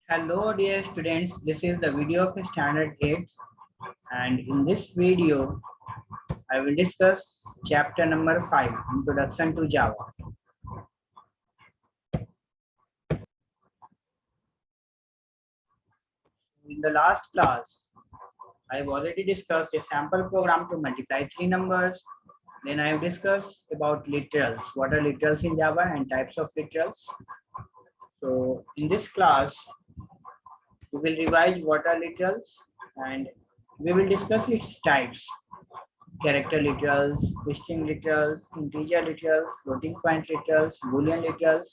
Hello dear students, this is the video of standard 8 and in this video I will discuss chapter number 5, Introduction to Java. In the last class, I have already discussed a sample program to multiply three numbers. Then I have discussed about literals, what are literals in Java and types of literals. So in this class, we will revise what are literals and we will discuss its types. Character literals, string literals, integer literals, floating point literals, boolean literals.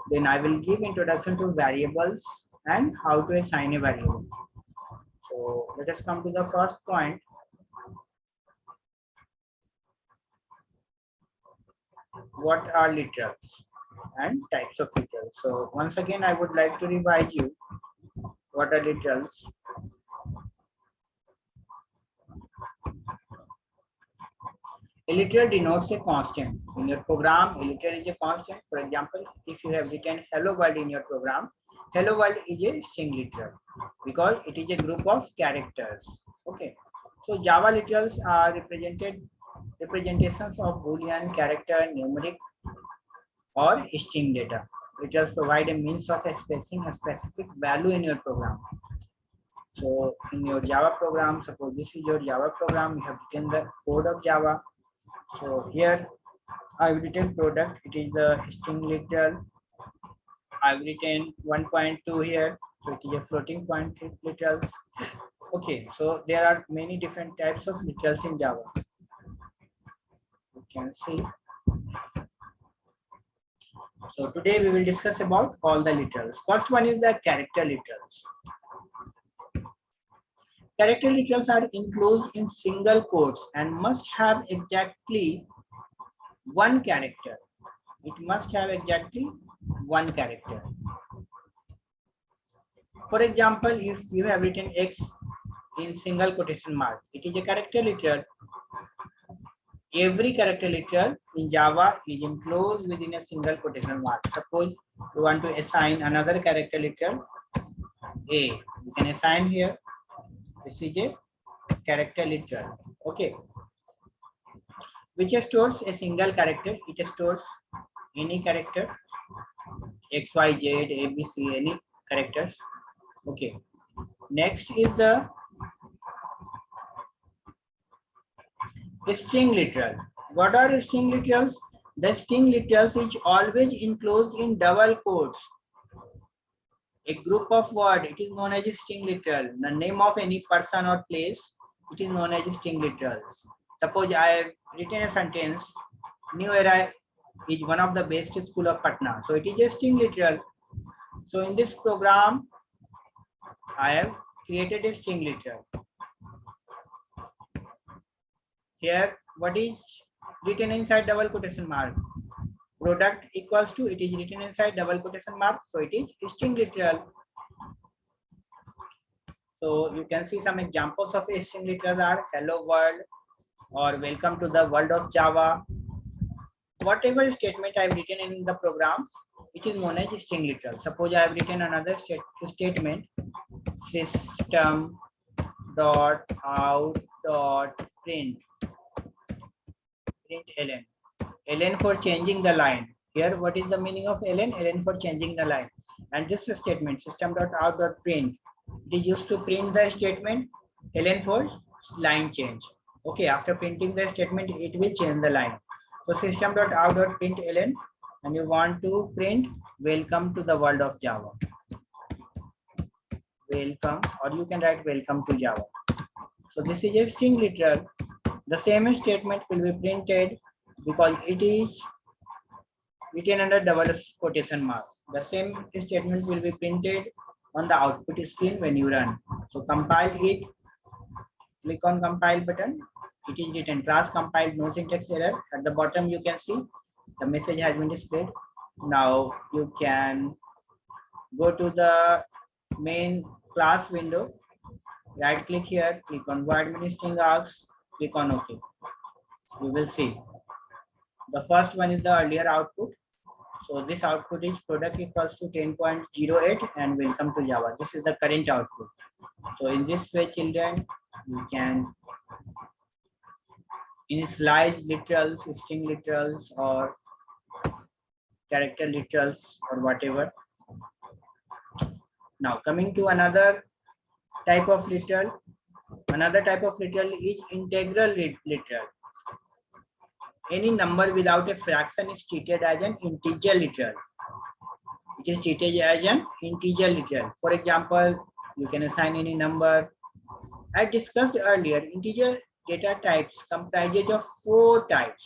Then I will give introduction to variables and how to assign a variable. So let us come to the first point. What are literals and types of literals? So once again, I would like to revise you what are literals. A literal denotes a constant. In your program, a literal is a constant. For example, if you have written hello world in your program, hello world is a string literal because it is a group of characters. Okay. So Java literals are representations of Boolean, character, numeric, or string data. Literals provide a means of expressing a specific value in your program. So in your Java program, suppose this is your Java program, you have written the code of Java. So here I've written product, it is the string literal. I've written 1.2 here, so it is a floating point literals. Okay, so there are many different types of literals in Java. You can see. So today we will discuss about all the literals. First one is the character literals. Character literals are enclosed in single quotes and must have exactly one character. It must have exactly one character. For example, if you have written X in single quotation mark, it is a character literal. Every character literal in Java is enclosed within a single quotation mark. Suppose you want to assign another character literal A. You can assign here. This is a character literal. Okay. Which stores a single character. It stores any character. X, Y, Z, A, B, C, any characters. Okay. Next is the string literal. What are string literals? The string literals is always enclosed in double quotes. A group of word, it is known as a string literal. The name of any person or place, it is known as string literals. Suppose I have written a sentence, New Era is one of the best school of Patna. So it is a string literal. So in this program, I have created a string literal. Here, what is written inside double quotation mark? Product equals to, it is written inside double quotation mark, so it is string literal. So you can see some examples of a string literal are hello world or welcome to the world of Java. Whatever statement I have written in the program, it is known as string literal. Suppose I have written another statement, system dot out dot print ln. ln for changing the line. Here, what is the meaning of ln? ln for changing the line. And this statement, system.out.print, it is used to print the statement. ln for line change. Okay, after printing the statement, it will change the line. So system.out.print ln, and you want to print welcome to the world of Java. Welcome, or you can write welcome to Java. So this is a string literal. The same statement will be printed because it is written under double quotation mark. The same statement will be printed on the output screen when you run. So compile it, click on compile button. It is written class compiled, no syntax error. At the bottom you can see the message has been displayed. Now you can go to the main class window, right click here, click on void mini string args, click on OK. You will see the first one is the earlier output. So this output is product equals to 10.08 and welcome to Java. This is the current output. So in this way, children, you can initialize literals, string literals, or character literals, or whatever. Now coming to another type of literal. Another type of literal is integral literal. Any number without a fraction is treated as an integer literal. It is treated as an integer literal. For example, you can assign any number. I discussed earlier, integer data types comprises of 4 types.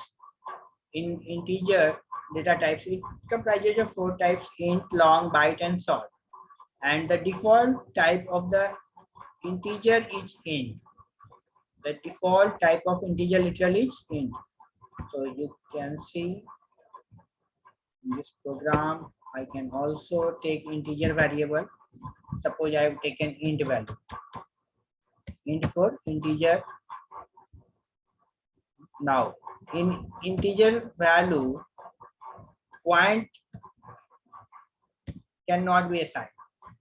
In integer data types, it comprises of 4 types: int, long, byte, and short. And the default type of the integer is int. The default type of integer literal is int. So you can see in this program, I can also take integer variable. Suppose I have taken int value. Int for integer. Now, in integer value, point cannot be assigned.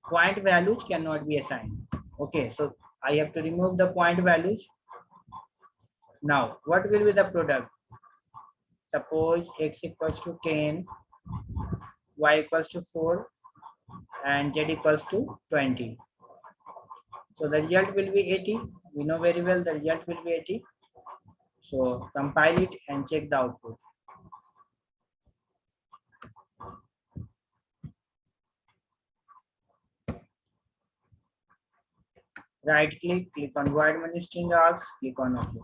Point values cannot be assigned. Okay, so I have to remove the point values. Now, what will be the product? Suppose x equals to 10, y equals to 4, and z equals to 20. So the result will be 80. We know very well the result will be 80. So compile it and check the output. Right click, click on void main string args, click on OK.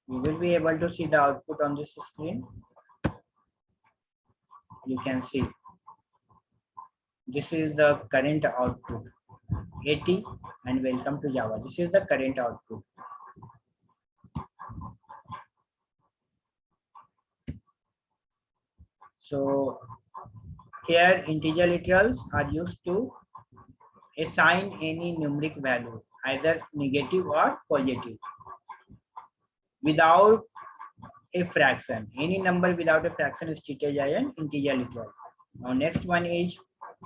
You will be able to see the output on this screen. You can see this is the current output, 80, and welcome to Java. This is the current output. So here integer literals are used to assign any numeric value, either negative or positive, without a fraction. Any number without a fraction is treated as an integer literal. Now next one is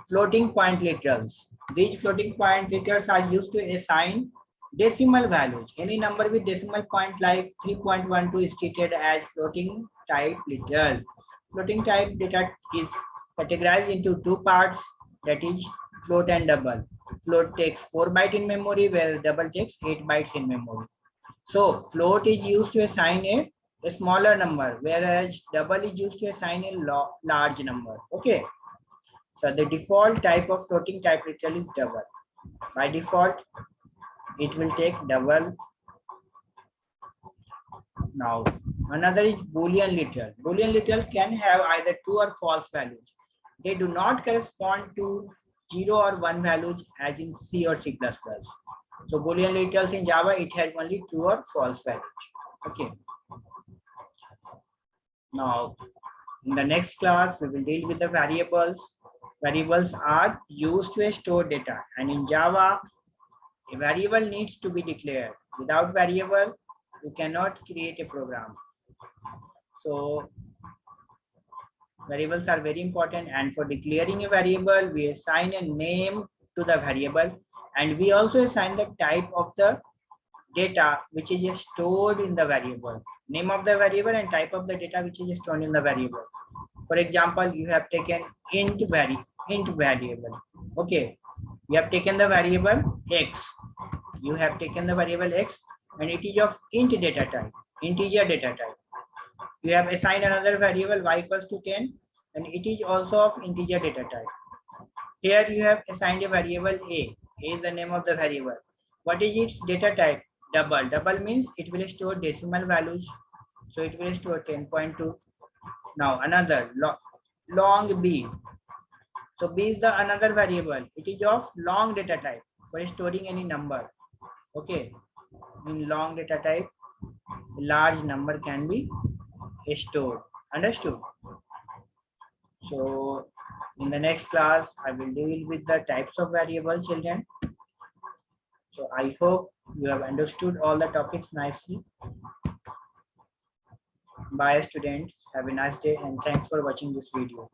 floating point literals. These floating point literals are used to assign decimal values. Any number with decimal point like 3.12 is treated as floating type literal. Floating type data is categorized into 2 parts, that is float and double. Float takes 4 bytes in memory, where double takes 8 bytes in memory. So float is used to assign a smaller number, whereas double is used to assign a large number. Okay. So the default type of floating type literal is double. By default, it will take double. Now, another is Boolean literal. Boolean literal can have either true or false values. They do not correspond to 0 or 1 values as in C or C++. So Boolean literals in Java, it has only true or false values. Okay. Now, in the next class, we will deal with the variables. Variables are used to store data, and in Java, a variable needs to be declared. Without variable, you cannot create a program. So variables are very important, and for declaring a variable, we assign a name to the variable, and we also assign the type of the data which is stored in the variable. Name of the variable and type of the data which is stored in the variable. For example, you have taken int variable. Okay, you have taken the variable x. You have taken the variable x, and it is of int data type, integer data type. You have assigned another variable y equals to 10, and it is also of integer data type. Here you have assigned a variable a. A is the name of the variable. What is its data type? Double. Double means it will store decimal values. So it will store 10.2. Now another long b. So b is the another variable. It is of long data type for storing any number. Okay. In long data type, a large number can be stored. Understood? So in the next class, I will deal with the types of variables, children. So I hope you have understood all the topics nicely. Bye students. Have a nice day and thanks for watching this video.